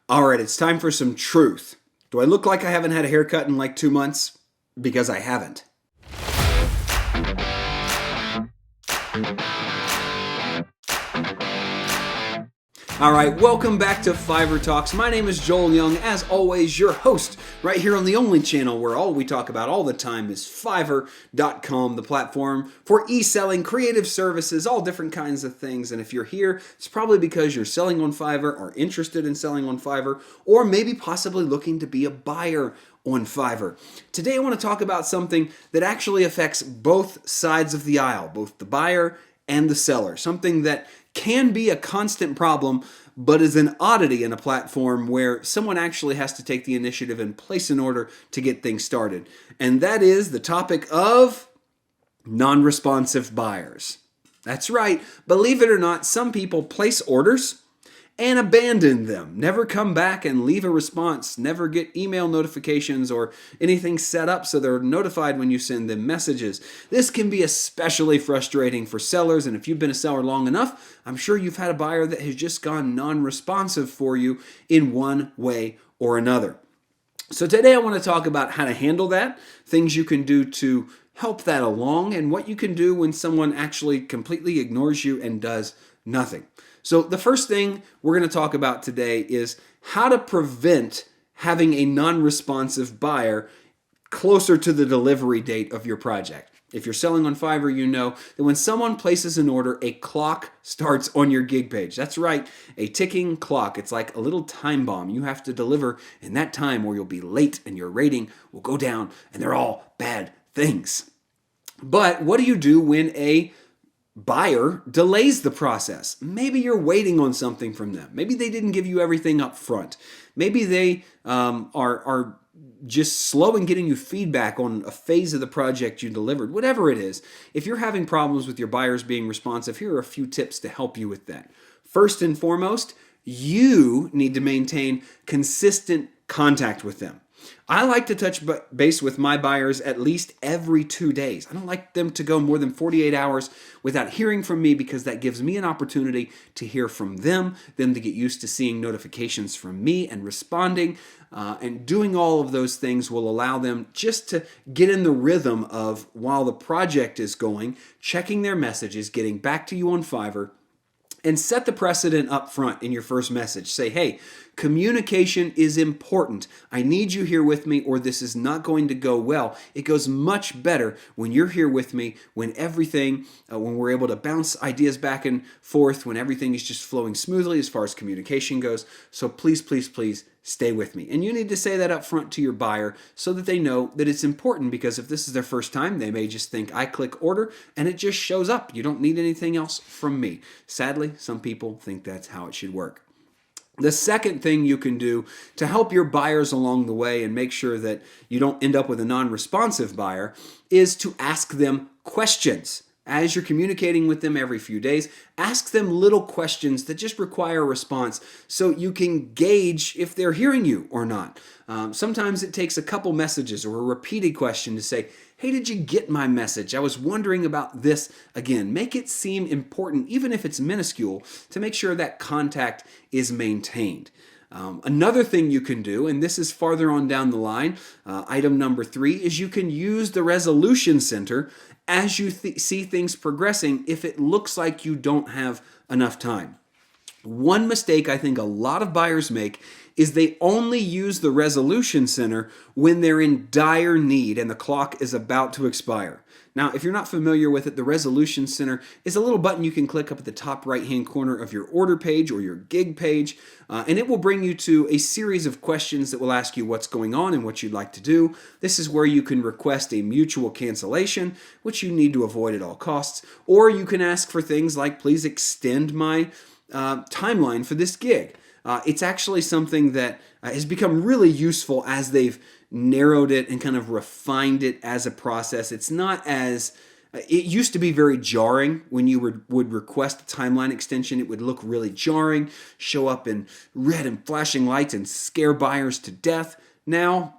All right, it's time for some truth. Do I look like I haven't had a haircut in like 2 months? Because I haven't. All right, welcome back to Fiverr Talks. My name is Joel Young, as always, your host, right here on the only channel where all we talk about all the time is Fiverr.com, the platform for e-selling, creative services, all different kinds of things. And if you're here, it's probably because you're selling on Fiverr, or interested in selling on Fiverr, or maybe possibly looking to be a buyer on Fiverr. Today I want to talk about something that actually affects both sides of the aisle, both the buyer and the seller, something that can be a constant problem, but is an oddity in a platform where someone actually has to take the initiative and place an order to get things started. And that is the topic of non-responsive buyers. That's right. Believe it or not, some people place orders and abandon them, never come back and leave a response, never get email notifications or anything set up so they're notified when you send them messages. This can be especially frustrating for sellers, and if you've been a seller long enough, I'm sure you've had a buyer that has just gone non-responsive for you in one way or another. So today I want to talk about how to handle that, things you can do to help that along, and what you can do when someone actually completely ignores you and does nothing. So the first thing we're going to talk about today is how to prevent having a non-responsive buyer closer to the delivery date of your project. If you're selling on Fiverr, you know that when someone places an order, a clock starts on your gig page. That's right, a ticking clock. It's like a little time bomb. You have to deliver in that time or you'll be late and your rating will go down, and they're all bad things. But what do you do when a buyer delays the process? Maybe you're waiting on something from them. Maybe they didn't give you everything up front. Maybe they are just slow in getting you feedback on a phase of the project you delivered. Whatever it is, if you're having problems with your buyers being responsive, here are a few tips to help you with that. First and foremost, you need to maintain consistent contact with them. I like to touch base with my buyers at least every 2 days. I don't like them to go more than 48 hours without hearing from me, because that gives me an opportunity to hear from them to get used to seeing notifications from me and responding. And doing all of those things will allow them just to get in the rhythm of, while the project is going, checking their messages, getting back to you on Fiverr, and set the precedent up front in your first message. Say, hey, communication is important. I need you here with me, or this is not going to go well. It goes much better when you're here with me, when when we're able to bounce ideas back and forth, when everything is just flowing smoothly as far as communication goes. So please, please, please stay with me. And you need to say that up front to your buyer so that they know that it's important, because if this is their first time, they may just think, I click order and it just shows up. You don't need anything else from me. Sadly, some people think that's how it should work. The second thing you can do to help your buyers along the way and make sure that you don't end up with a non-responsive buyer is to ask them questions. As you're communicating with them every few days, ask them little questions that just require a response so you can gauge if they're hearing you or not. Sometimes it takes a couple messages or a repeated question to say, hey, did you get my message? I was wondering about this again. Make it seem important, even if it's minuscule, to make sure that contact is maintained. Another thing you can do, and this is farther on down the line, item number 3, is you can use the resolution center as you see things progressing if it looks like you don't have enough time. One mistake I think a lot of buyers make is they only use the resolution center when they're in dire need and the clock is about to expire. Now, if you're not familiar with it, the resolution center is a little button you can click up at the top right-hand corner of your order page or your gig page, and it will bring you to a series of questions that will ask you what's going on and what you'd like to do. This is where you can request a mutual cancellation, which you need to avoid at all costs, or you can ask for things like, please extend my timeline for this gig. It's actually something that has become really useful as they've narrowed it and kind of refined it as a process. It's not as, it used to be very jarring when you would request a timeline extension. It would look really jarring, show up in red and flashing lights and scare buyers to death. Now,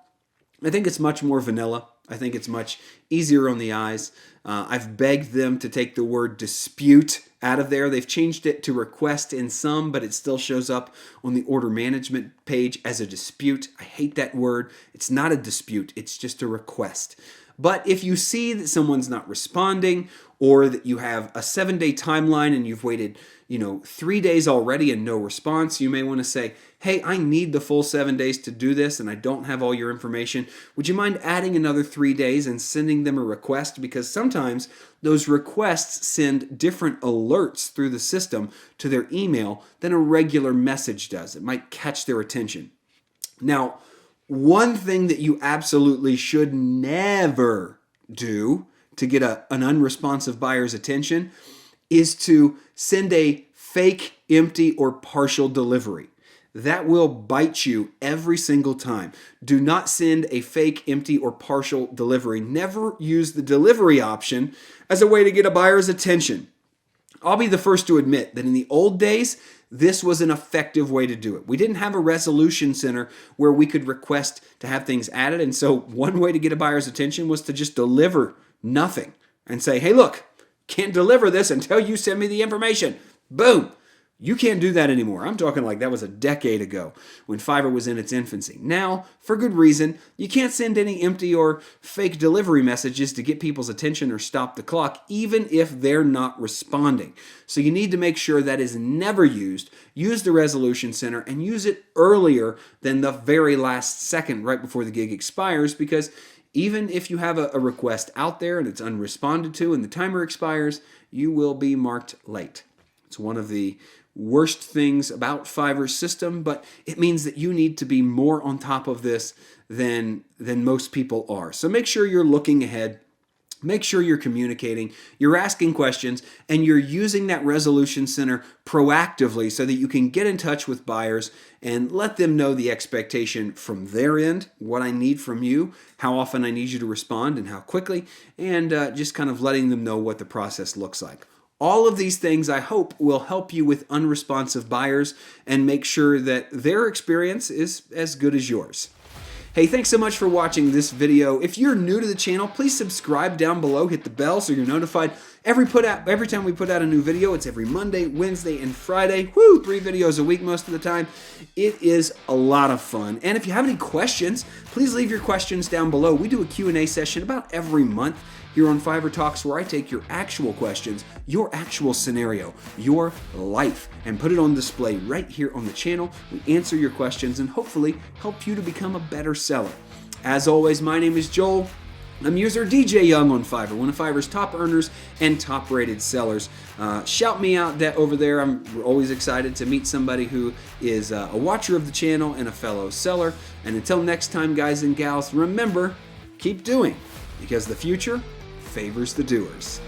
I think it's much more vanilla. I think it's much easier on the eyes. I've begged them to take the word dispute out of there. They've changed it to request in some, but it still shows up on the order management page as a dispute. I hate that word. It's not a dispute. It's just a request. But if you see that someone's not responding, or that you have a 7-day timeline and you've waited 3 days already and no response, you may want to say, hey, I need the full 7 days to do this and I don't have all your information. Would you mind adding another 3 days and sending them a request? Because sometimes those requests send different alerts through the system to their email than a regular message does. It might catch their attention. Now, one thing that you absolutely should never do to get an unresponsive buyer's attention is to send a fake, empty, or partial delivery. That will bite you every single time. Do not send a fake, empty, or partial delivery. Never use the delivery option as a way to get a buyer's attention. I'll be the first to admit that in the old days, this was an effective way to do it. We didn't have a resolution center where we could request to have things added. And so one way to get a buyer's attention was to just deliver nothing and say, hey, look, can't deliver this until you send me the information. Boom. You can't do that anymore. I'm talking like that was a decade ago when Fiverr was in its infancy. Now, for good reason, you can't send any empty or fake delivery messages to get people's attention or stop the clock, even if they're not responding. So you need to make sure that is never used. Use the resolution center and use it earlier than the very last second right before the gig expires, because even if you have a request out there and it's unresponded to and the timer expires, you will be marked late. It's one of the worst things about Fiverr's system, but it means that you need to be more on top of this than most people are. So make sure you're looking ahead. Make sure you're communicating, you're asking questions, and you're using that resolution center proactively so that you can get in touch with buyers and let them know the expectation from their end, what I need from you, how often I need you to respond, and how quickly, and just kind of letting them know what the process looks like. All of these things, I hope, will help you with unresponsive buyers and make sure that their experience is as good as yours. Hey, thanks so much for watching this video. If you're new to the channel, please subscribe down below, hit the bell so you're notified every time we put out a new video. It's every Monday, Wednesday, and Friday. Woo, 3 videos a week most of the time. It is a lot of fun. And if you have any questions, please leave your questions down below. We do a Q&A session about every month here on Fiverr Talks, where I take your actual questions, your actual scenario, your life, and put it on display right here on the channel. We answer your questions and hopefully help you to become a better seller. As always, my name is Joel. I'm user DJ Young on Fiverr, one of Fiverr's top earners and top rated sellers. Shout me out over there. I'm always excited to meet somebody who is a watcher of the channel and a fellow seller. And until next time, guys and gals, remember, keep doing, because the future favors the doers.